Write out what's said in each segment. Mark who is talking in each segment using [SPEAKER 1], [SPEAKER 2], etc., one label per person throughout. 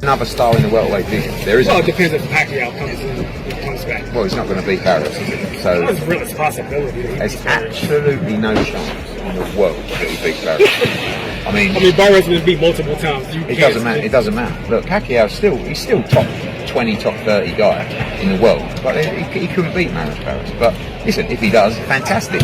[SPEAKER 1] Another star in the welterweight division. There isn't.
[SPEAKER 2] Well, it depends if Pacquiao comes back.
[SPEAKER 1] Well, he's not going to beat Barrios, is he? So
[SPEAKER 2] There's a real possibility.
[SPEAKER 1] there's absolutely no chance in the world that he beats Barrios. I mean,
[SPEAKER 2] Barrios has been beat multiple times.
[SPEAKER 1] It doesn't matter. It doesn't matter. Look, Pacquiao he's still top 20, top 30 guy in the world, but he couldn't beat Barrios. But listen, if he does, fantastic.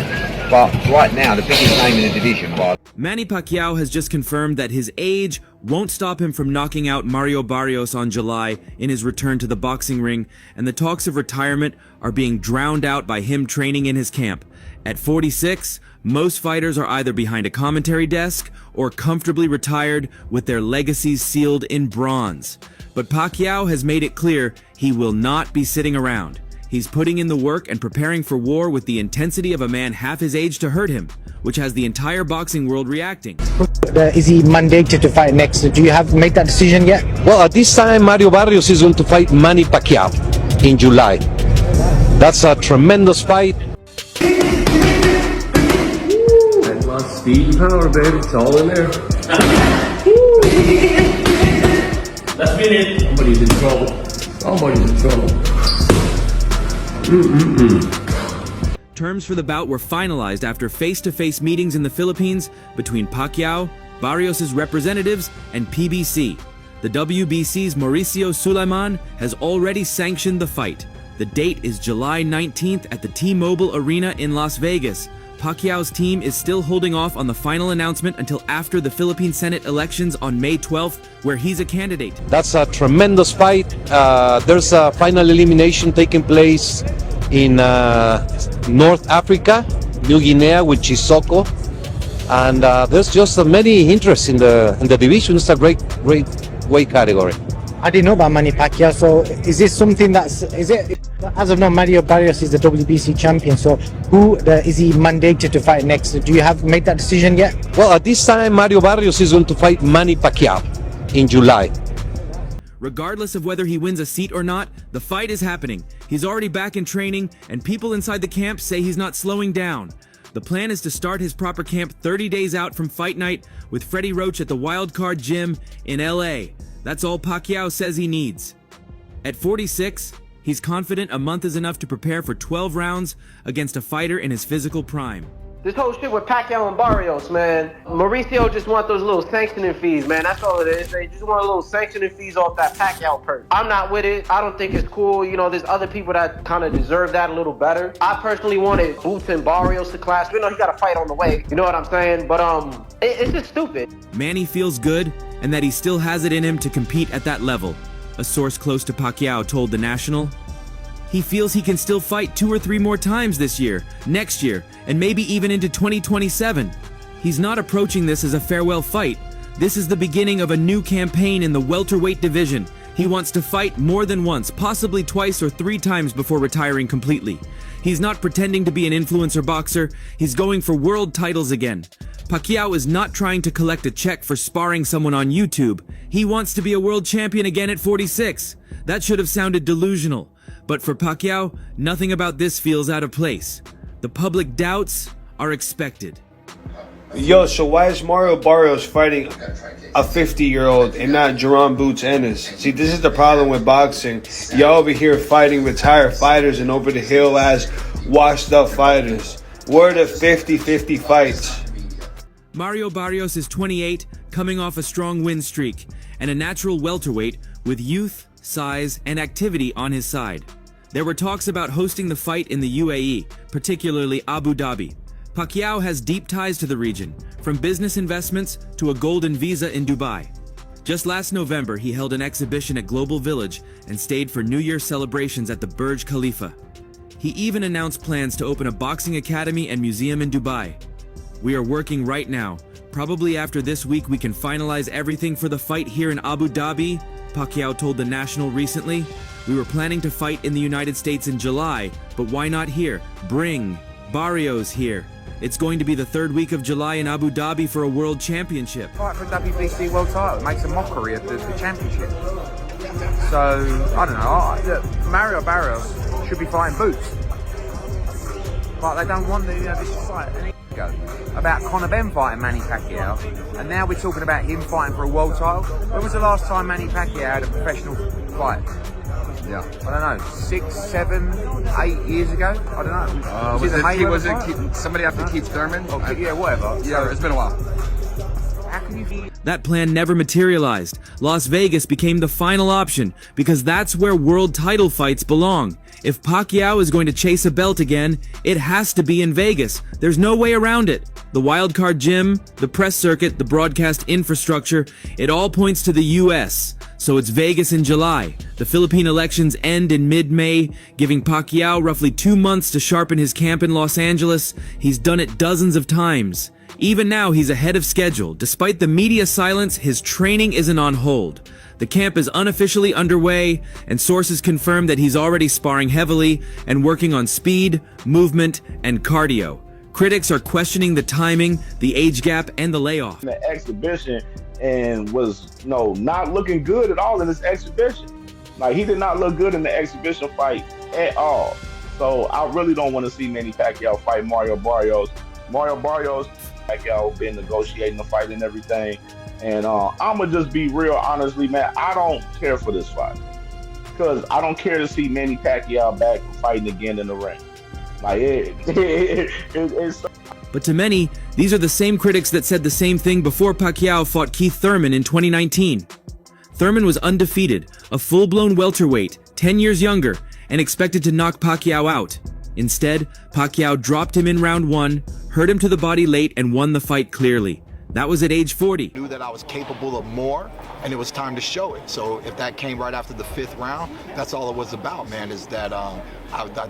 [SPEAKER 1] But right now, the biggest name in the division by
[SPEAKER 3] Manny Pacquiao has just confirmed that his age won't stop him from knocking out Mario Barrios on July in his return to the boxing ring, and the talks of retirement are being drowned out by him training in his camp. At 46, most fighters are either behind a commentary desk or comfortably retired with their legacies sealed in bronze. But Pacquiao has made it clear he will not be sitting around. He's putting in the work and preparing for war with the intensity of a man half his age to hurt him, which has the entire boxing world reacting.
[SPEAKER 4] Is he mandated to fight next? Do you have made that decision yet?
[SPEAKER 5] Well, at this time, Mario Barrios is going to fight Manny Pacquiao in July. That's a tremendous fight.
[SPEAKER 6] That's my speed and power, baby. It's all in there.
[SPEAKER 7] Let's get it.
[SPEAKER 6] Somebody's in trouble. Somebody's in trouble.
[SPEAKER 3] Terms for the bout were finalized after face-to-face meetings in the Philippines between Pacquiao, Barrios' representatives, and PBC. The WBC's Mauricio Sulaiman has already sanctioned the fight. The date is July 19th at the T-Mobile Arena in Las Vegas. Pacquiao's team is still holding off on the final announcement until after the Philippine Senate elections on May 12th, where he's a candidate.
[SPEAKER 5] That's a tremendous fight. There's a final elimination taking place in North Africa, New Guinea with Chisoko, and there's just many interests in the division. It's a great weight category.
[SPEAKER 4] I didn't know about Manny Pacquiao, so is this something as of now, Mario Barrios is the WBC champion, so who is he mandated to fight next? Do you have made that decision yet?
[SPEAKER 5] Well, at this time, Mario Barrios is going to fight Manny Pacquiao in July.
[SPEAKER 3] Regardless of whether he wins a seat or not, the fight is happening. He's already back in training, and people inside the camp say he's not slowing down. The plan is to start his proper camp 30 days out from fight night with Freddie Roach at the Wildcard Gym in LA. That's all Pacquiao says he needs. At 46, he's confident a month is enough to prepare for 12 rounds against a fighter in his physical prime.
[SPEAKER 8] This whole shit with Pacquiao and Barrios, man. Mauricio just want those little sanctioning fees, man. That's all it is. They just want a little sanctioning fees off that Pacquiao purse. I'm not with it. I don't think it's cool. You know, there's other people that kind of deserve that a little better. I personally wanted Boots and Barrios to clash. You know, he got a fight on the way. You know what I'm saying? But it's just stupid.
[SPEAKER 3] Manny feels good and that he still has it in him to compete at that level. A source close to Pacquiao told The National. He feels he can still fight 2 or 3 more times this year, next year, and maybe even into 2027. He's not approaching this as a farewell fight. This is the beginning of a new campaign in the welterweight division. He wants to fight more than once, possibly twice or 3 times before retiring completely. He's not pretending to be an influencer boxer. He's going for world titles again. Pacquiao is not trying to collect a check for sparring someone on YouTube. He wants to be a world champion again at 46. That should have sounded delusional. But for Pacquiao, nothing about this feels out of place. The public doubts are expected.
[SPEAKER 9] Yo, so why is Mario Barrios fighting a 50-year-old and not Jerome Boots Ennis? See, this is the problem with boxing. Y'all over here fighting retired fighters and over the hill as washed-up fighters. Where are the 50-50 fights?
[SPEAKER 3] Mario Barrios is 28, coming off a strong win streak, and a natural welterweight with youth, size, and activity on his side. There were talks about hosting the fight in the UAE, particularly Abu Dhabi. Pacquiao has deep ties to the region, from business investments to a golden visa in Dubai. Just last November, he held an exhibition at Global Village and stayed for New Year celebrations at the Burj Khalifa. He even announced plans to open a boxing academy and museum in Dubai. We are working right now. Probably after this week we can finalize everything for the fight here in Abu Dhabi, Pacquiao told The National recently. We were planning to fight in the United States in July, but why not here? Bring Barrios here. It's going to be the 3rd week of July in Abu Dhabi for a world championship.
[SPEAKER 1] Fight for a WBC world title. It makes a mockery of the championship. So, I don't know. Look, Mario Barrios should be fighting Boots. But they don't want this fight. ago about Conor Ben fighting Manny Pacquiao, and now we're talking about him fighting for a world title. When was the last time Manny Pacquiao had a professional fight?
[SPEAKER 10] Yeah.
[SPEAKER 1] I don't know, 6, 7, 8 years ago? I don't know.
[SPEAKER 10] Was it somebody after Keith Thurman?
[SPEAKER 1] Yeah, whatever.
[SPEAKER 10] Yeah, it's been a while.
[SPEAKER 1] How can you...
[SPEAKER 3] That plan never materialized. Las Vegas became the final option because that's where world title fights belong. If Pacquiao is going to chase a belt again, it has to be in Vegas. There's no way around it. The wildcard gym, the press circuit, the broadcast infrastructure, it all points to the US. So it's Vegas in July. The Philippine elections end in mid-May, giving Pacquiao roughly 2 months to sharpen his camp in Los Angeles. He's done it dozens of times. Even now, he's ahead of schedule. Despite the media silence, his training isn't on hold. The camp is unofficially underway, and sources confirm that he's already sparring heavily and working on speed, movement, and cardio. Critics are questioning the timing, the age gap, and the layoff.
[SPEAKER 11] The exhibition and was not looking good at all in this exhibition. Like, he did not look good in the exhibition fight at all. So I really don't want to see Manny Pacquiao fight Mario Barrios. Mario Barrios, Pacquiao been negotiating the fight and everything. And I'm going to just be real, honestly, man, I don't care for this fight. Because I don't care to see Manny Pacquiao back fighting again in the ring. Like, it's...
[SPEAKER 3] But to many, these are the same critics that said the same thing before Pacquiao fought Keith Thurman in 2019. Thurman was undefeated, a full-blown welterweight, 10 years younger, and expected to knock Pacquiao out. Instead, Pacquiao dropped him in round 1, hurt him to the body late, and won the fight clearly. That was at age 40.
[SPEAKER 12] I knew that I was capable of more, and it was time to show it. So if that came right after the 5th round, that's all it was about, man, is that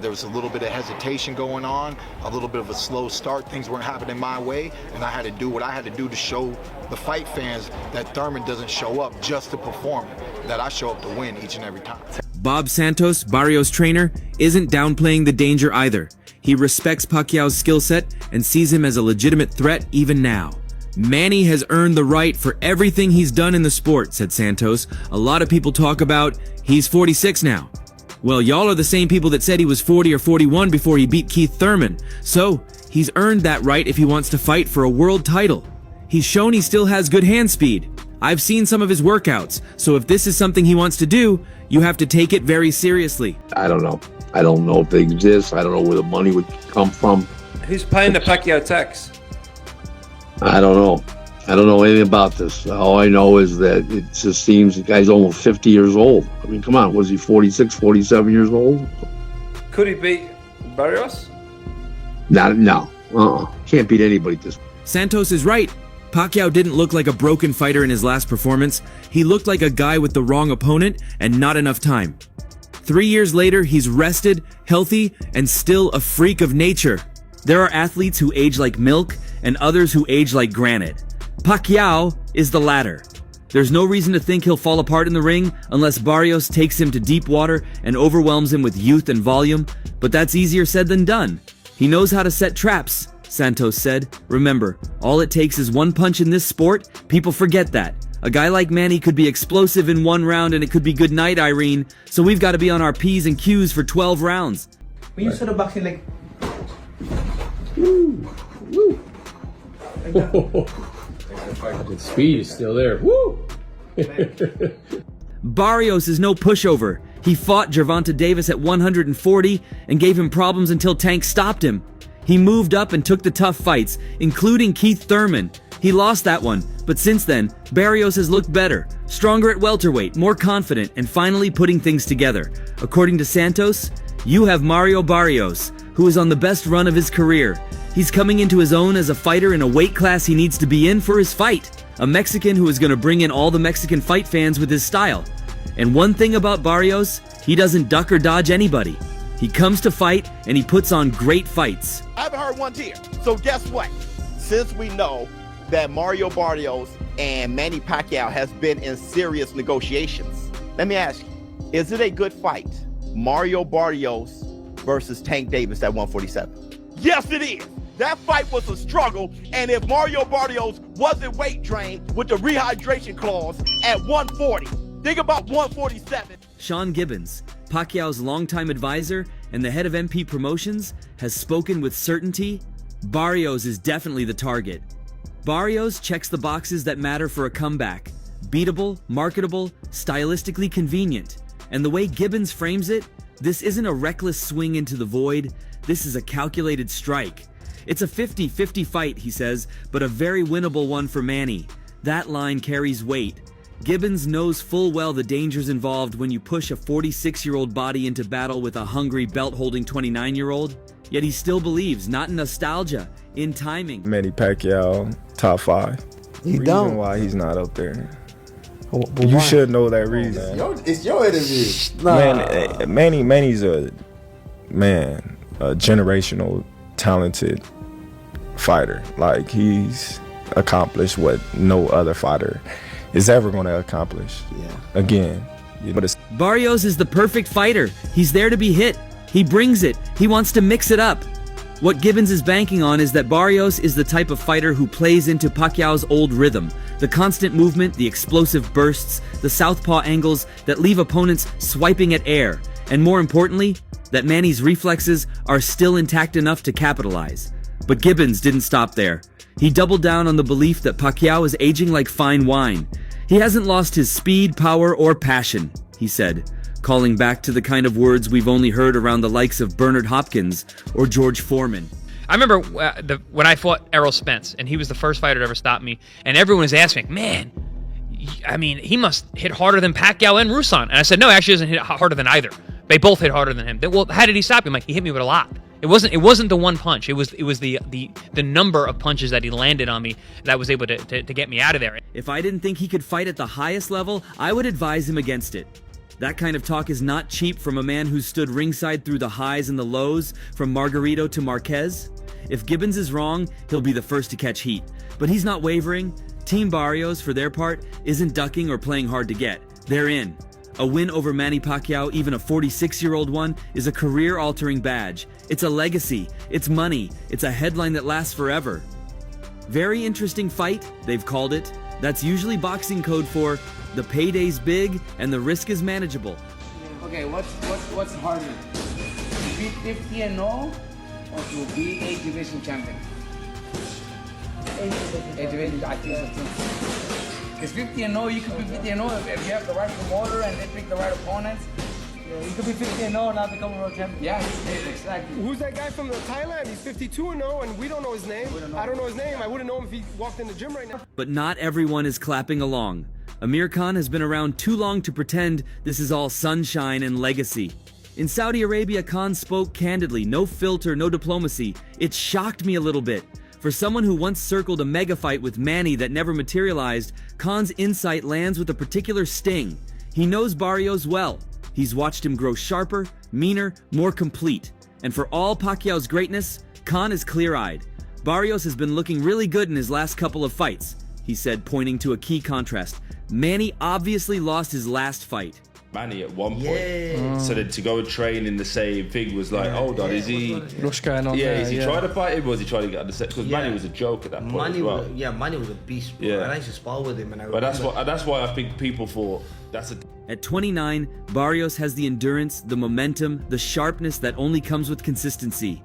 [SPEAKER 12] there was a little bit of hesitation going on, a little bit of a slow start. Things weren't happening my way, and I had to do what I had to do to show the fight fans that Thurman doesn't show up just to perform, that I show up to win each and every time.
[SPEAKER 3] Bob Santos, Barrios' trainer, isn't downplaying the danger either. He respects Pacquiao's skill set and sees him as a legitimate threat even now. Manny has earned the right for everything he's done in the sport, said Santos. A lot of people talk about, he's 46 now. Well, y'all are the same people that said he was 40 or 41 before he beat Keith Thurman. So, he's earned that right if he wants to fight for a world title. He's shown he still has good hand speed. I've seen some of his workouts, so if this is something he wants to do, you have to take it very seriously.
[SPEAKER 5] I don't know. I don't know if they exist. I don't know where the money would come from.
[SPEAKER 10] Who's paying the Pacquiao tax?
[SPEAKER 5] I don't know. I don't know anything about this. All I know is that it just seems the guy's almost 50 years old. I mean, come on, was he 46, 47 years old?
[SPEAKER 10] Could he beat Barrios?
[SPEAKER 5] No. Can't beat anybody at this.
[SPEAKER 3] Santos is right. Pacquiao didn't look like a broken fighter in his last performance. He looked like a guy with the wrong opponent and not enough time. 3 years later, he's rested, healthy, and still a freak of nature. There are athletes who age like milk and others who age like granite. Pacquiao is the latter. There's no reason to think he'll fall apart in the ring unless Barrios takes him to deep water and overwhelms him with youth and volume, but that's easier said than done. He knows how to set traps, Santos said. Remember, all it takes is one punch in this sport. People forget that. A guy like Manny could be explosive in 1 round and it could be good night, Irene, so we've got to be on our P's and Q's for 12 rounds.
[SPEAKER 13] When you set a boxing like...
[SPEAKER 6] The speed is still there. Woo!
[SPEAKER 3] Barrios is no pushover. He fought Gervonta Davis at 140 and gave him problems until Tank stopped him. He moved up and took the tough fights, including Keith Thurman. He lost that one, but since then, Barrios has looked better, stronger at welterweight, more confident, and finally putting things together. According to Santos, you have Mario Barrios, who is on the best run of his career. He's coming into his own as a fighter in a weight class he needs to be in for his fight. A Mexican who is going to bring in all the Mexican fight fans with his style. And one thing about Barrios, he doesn't duck or dodge anybody. He comes to fight and he puts on great fights.
[SPEAKER 14] I haven't heard one tear. So guess what? Since we know that Mario Barrios and Manny Pacquiao has been in serious negotiations, let me ask you, is it a good fight? Mario Barrios versus Tank Davis at 147. Yes, it is. That fight was a struggle, and if Mario Barrios wasn't weight trained with the rehydration clause at 140, think about 147.
[SPEAKER 3] Sean Gibbons, Pacquiao's longtime advisor and the head of MP Promotions, has spoken with certainty. Barrios is definitely the target. Barrios checks the boxes that matter for a comeback. Beatable, marketable, stylistically convenient. And the way Gibbons frames it, this isn't a reckless swing into the void, this is a calculated strike. It's a 50-50 fight, he says, but a very winnable one for Manny. That line carries weight. Gibbons knows full well the dangers involved when you push a 46-year-old body into battle with a hungry belt-holding 29-year-old. Yet he still believes, not in nostalgia, in timing.
[SPEAKER 13] Manny Pacquiao, top 5. Reason why he's not up there. You should know that reason.
[SPEAKER 15] It's your interview.
[SPEAKER 13] Manny's a generational, talented fighter. Like, he's accomplished what no other fighter is ever going to accomplish. Again,
[SPEAKER 3] Barrios is the perfect fighter. He's there to be hit. He brings it. He wants to mix it up. What Gibbons is banking on is that Barrios is the type of fighter who plays into Pacquiao's old rhythm. The constant movement, the explosive bursts, the southpaw angles that leave opponents swiping at air. And more importantly, that Manny's reflexes are still intact enough to capitalize. But Gibbons didn't stop there. He doubled down on the belief that Pacquiao is aging like fine wine. He hasn't lost his speed, power, or passion, he said, calling back to the kind of words we've only heard around the likes of Bernard Hopkins or George Foreman.
[SPEAKER 16] I remember when I fought Errol Spence, and he was the first fighter to ever stop me, and everyone was asking, man, I mean, he must hit harder than Pacquiao and Rusan. And I said, no, actually, he doesn't hit harder than either. They both hit harder than him. Well, how did he stop him? Like, he hit me with a lot. It wasn't the one punch. It was the number of punches that he landed on me that was able to get me out of there.
[SPEAKER 3] If I didn't think he could fight at the highest level, I would advise him against it. That kind of talk is not cheap from a man who stood ringside through the highs and the lows, from Margarito to Marquez. If Gibbons is wrong, he'll be the first to catch heat. But he's not wavering. Team Barrios, for their part, isn't ducking or playing hard to get. They're in. A win over Manny Pacquiao, even a 46-year-old one, is a career-altering badge. It's a legacy. It's money. It's a headline that lasts forever. Very interesting fight, they've called it. That's usually boxing code for the payday's big and the risk is manageable.
[SPEAKER 17] Okay, what's harder? To be 50-0 or to be a division champion? A division, I think so. Because 50-0, you could be 50-0 if you have the right promoter and they pick the right opponents. Yeah, you could be 50-0 and not become a world champion. Yeah, exactly.
[SPEAKER 18] Who's that guy from Thailand? He's 52-0 and we don't know his name. I don't know his name. I wouldn't know him if he walked in the gym right now.
[SPEAKER 3] But not everyone is clapping along. Amir Khan has been around too long to pretend this is all sunshine and legacy. In Saudi Arabia, Khan spoke candidly, no filter, no diplomacy. It shocked me a little bit. For someone who once circled a mega fight with Manny that never materialized, Khan's insight lands with a particular sting. He knows Barrios well. He's watched him grow sharper, meaner, more complete. And for all Pacquiao's greatness, Khan is clear-eyed. Barrios has been looking really good in his last couple of fights, he said, pointing to a key contrast. Manny obviously lost his last fight.
[SPEAKER 19] Manny at one point. So then to go and train in the same thing was like, hold on, is he...
[SPEAKER 20] What's going on
[SPEAKER 19] Yeah,
[SPEAKER 20] there?
[SPEAKER 19] is he trying to fight him or was he trying to get on the set? Because Manny was a joke at that point
[SPEAKER 15] Manny
[SPEAKER 19] as well.
[SPEAKER 15] Manny was a beast, bro.
[SPEAKER 19] Yeah.
[SPEAKER 15] And I used to spar with him.
[SPEAKER 19] But that's why I think people thought, that's a...
[SPEAKER 3] At 29, Barrios has the endurance, the momentum, the sharpness that only comes with consistency.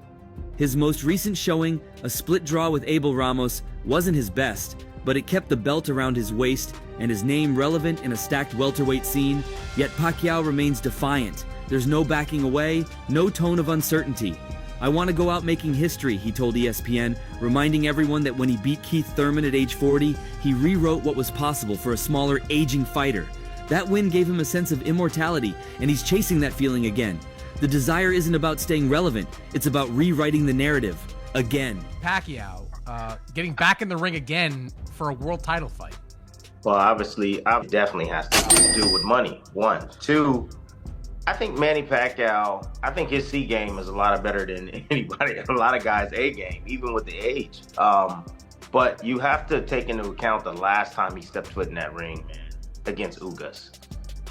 [SPEAKER 3] His most recent showing, a split draw with Abel Ramos, wasn't his best, but it kept the belt around his waist and his name relevant in a stacked welterweight scene. Yet Pacquiao remains defiant. There's no backing away, no tone of uncertainty. I want to go out making history, he told ESPN, reminding everyone that when he beat Keith Thurman at age 40, he rewrote what was possible for a smaller, aging fighter. That win gave him a sense of immortality, and he's chasing that feeling again. The desire isn't about staying relevant, it's about rewriting the narrative. Again.
[SPEAKER 21] Pacquiao, getting back in the ring again for a world title fight.
[SPEAKER 22] Well, obviously, it definitely has to do with money, one. Two, I think Manny Pacquiao, I think his C game is a lot better than anybody, a lot of guys' A game, even with the age. But you have to take into account the last time he stepped foot in that ring, man, against Ugas.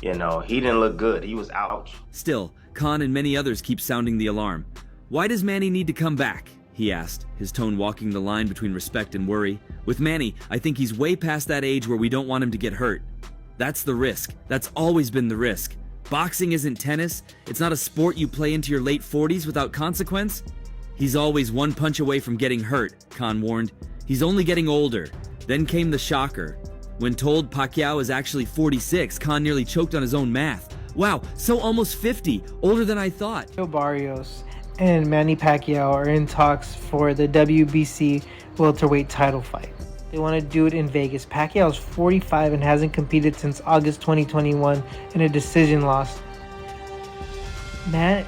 [SPEAKER 22] You know, he didn't look good. He was out.
[SPEAKER 3] Still, Khan and many others keep sounding the alarm. Why does Manny need to come back? He asked, his tone walking the line between respect and worry. With Manny, I think he's way past that age where we don't want him to get hurt. That's the risk. That's always been the risk. Boxing isn't tennis. It's not a sport you play into your late 40s without consequence. He's always one punch away from getting hurt, Khan warned. He's only getting older. Then came the shocker. When told Pacquiao is actually 46, Khan nearly choked on his own math. Wow, so almost 50, older than I thought.
[SPEAKER 2] Barrios and Manny Pacquiao are in talks for the WBC welterweight title fight. They want to do it in Vegas. Pacquiao is 45 and hasn't competed since August 2021 in a decision loss.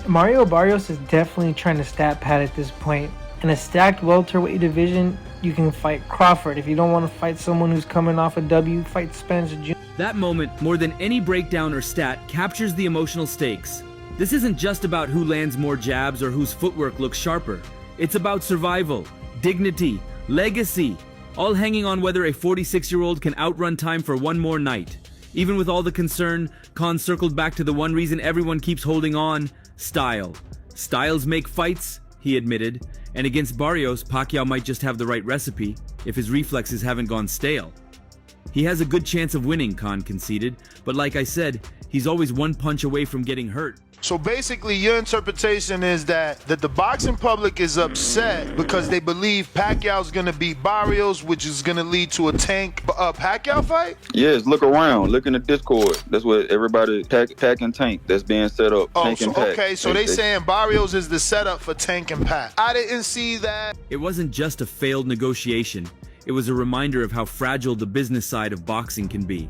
[SPEAKER 2] Mario Barrios is definitely trying to stat pad at this point. In a stacked welterweight division, you can fight Crawford. If you don't want to fight someone who's coming off a W, fight Spence Jr.
[SPEAKER 3] That moment, more than any breakdown or stat, captures the emotional stakes. This isn't just about who lands more jabs or whose footwork looks sharper. It's about survival, dignity, legacy, all hanging on whether a 46-year-old can outrun time for one more night. Even with all the concern, Khan circled back to the one reason everyone keeps holding on: style. Styles make fights, he admitted, and against Barrios, Pacquiao might just have the right recipe if his reflexes haven't gone stale. He has a good chance of winning, Khan conceded, but like I said, he's always one punch away from getting hurt.
[SPEAKER 20] So basically, your interpretation is that the boxing public is upset because they believe Pacquiao's going to beat Barrios, which is going to lead to a Tank Pacquiao fight?
[SPEAKER 23] Yes, look around. Look in the Discord. That's what everybody, Pac and Tank, that's being set up.
[SPEAKER 20] Oh,
[SPEAKER 23] Tank
[SPEAKER 20] so,
[SPEAKER 23] and Pac.
[SPEAKER 20] okay, so they saying Barrios is the setup for Tank and Pac. I didn't see that.
[SPEAKER 3] It wasn't just a failed negotiation. It was a reminder of how fragile the business side of boxing can be.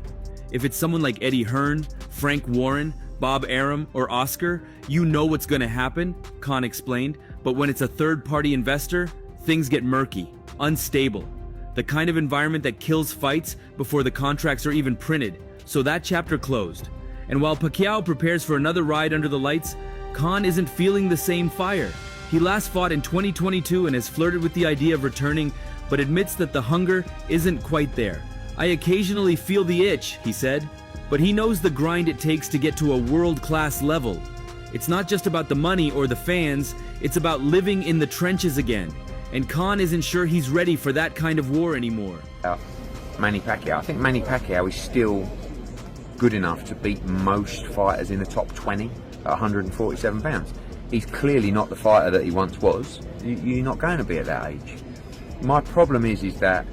[SPEAKER 3] If it's someone like Eddie Hearn, Frank Warren, Bob Arum, or Oscar, you know what's going to happen, Khan explained, but when it's a third-party investor, things get murky, unstable. The kind of environment that kills fights before the contracts are even printed, so that chapter closed. And while Pacquiao prepares for another ride under the lights, Khan isn't feeling the same fire. He last fought in 2022 and has flirted with the idea of returning, but admits that the hunger isn't quite there. I occasionally feel the itch, he said, but he knows the grind it takes to get to a world-class level. It's not just about the money or the fans, it's about living in the trenches again. And Khan isn't sure he's ready for that kind of war anymore.
[SPEAKER 1] Manny Pacquiao. I think Manny Pacquiao is still good enough to beat most fighters in the top 20 at 147 pounds. He's clearly not the fighter that he once was. You're not going to be at that age. My problem is that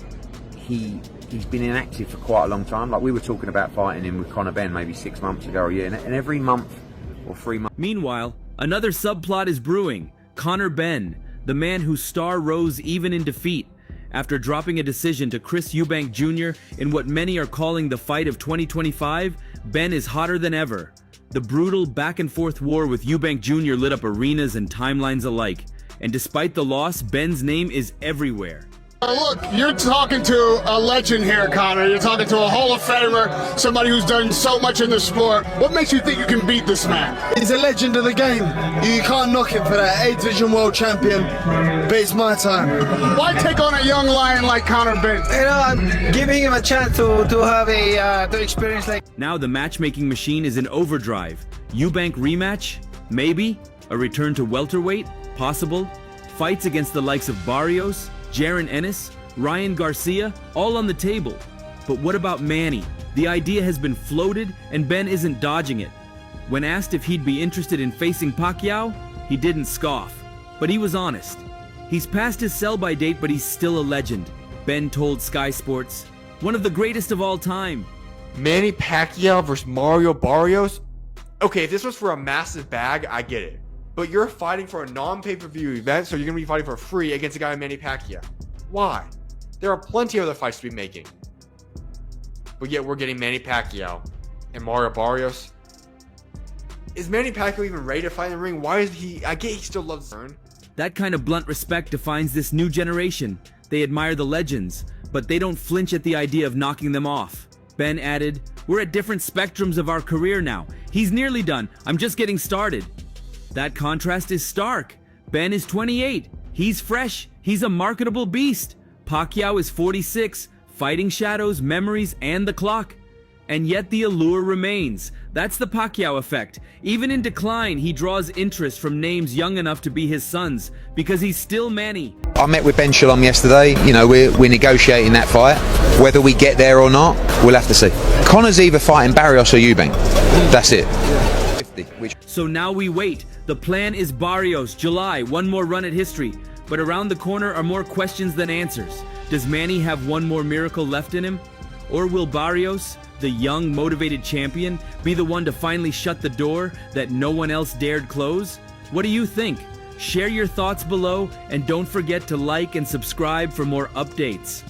[SPEAKER 1] he's been inactive for quite a long time. Like we were talking about fighting him with Conor Benn maybe 6 months ago or a year, and every month or 3 months.
[SPEAKER 3] Meanwhile, another subplot is brewing. Conor Benn, the man whose star rose even in defeat. After dropping a decision to Chris Eubank Jr. in what many are calling the fight of 2025, Benn is hotter than ever. The brutal back-and-forth war with Eubank Jr. lit up arenas and timelines alike. And despite the loss, Benn's name is everywhere.
[SPEAKER 24] Look, you're talking to a legend here, Conor. You're talking to a Hall of Famer, somebody who's done so much in the sport. What makes you think you can beat this man?
[SPEAKER 25] He's a legend of the game. You can't knock him for that. 8th Division World Champion. Beats my time.
[SPEAKER 24] Why take on a young lion like Conor Benn?
[SPEAKER 25] You know, I'm giving him a chance to have to experience like...
[SPEAKER 3] Now the matchmaking machine is in overdrive. Eubank rematch? Maybe. A return to welterweight? Possible. Fights against the likes of Barrios, Jaron Ennis, Ryan Garcia, all on the table. But what about Manny? The idea has been floated and Benn isn't dodging it. When asked if he'd be interested in facing Pacquiao, he didn't scoff. But he was honest. He's past his sell-by date, but he's still a legend. Benn told Sky Sports, one of the greatest of all time.
[SPEAKER 26] Manny Pacquiao versus Mario Barrios? Okay, if this was for a massive bag, I get it. But you're fighting for a non-pay-per-view event, so you're going to be fighting for free against a guy like Manny Pacquiao. Why? There are plenty of other fights to be making. But yet we're getting Manny Pacquiao and Mario Barrios. Is Manny Pacquiao even ready to fight in the ring? Why is he... I get he still loves to earn.
[SPEAKER 3] That kind of blunt respect defines this new generation. They admire the legends, but they don't flinch at the idea of knocking them off. Benn added, we're at different spectrums of our career now. He's nearly done. I'm just getting started. That contrast is stark. Benn is 28. He's fresh. He's a marketable beast. Pacquiao is 46, fighting shadows, memories, and the clock. And yet the allure remains. That's the Pacquiao effect. Even in decline, he draws interest from names young enough to be his sons, because he's still Manny.
[SPEAKER 1] I met with Ben Shalom yesterday. You know, we're negotiating that fight. Whether we get there or not, we'll have to see. Conor's either fighting Barrios or Eubank. That's it. fantastic.
[SPEAKER 3] So now we wait. The plan is Barrios, July, one more run at history. But around the corner are more questions than answers. Does Manny have one more miracle left in him? Or will Barrios, the young, motivated champion, be the one to finally shut the door that no one else dared close? What do you think? Share your thoughts below, and don't forget to like and subscribe for more updates.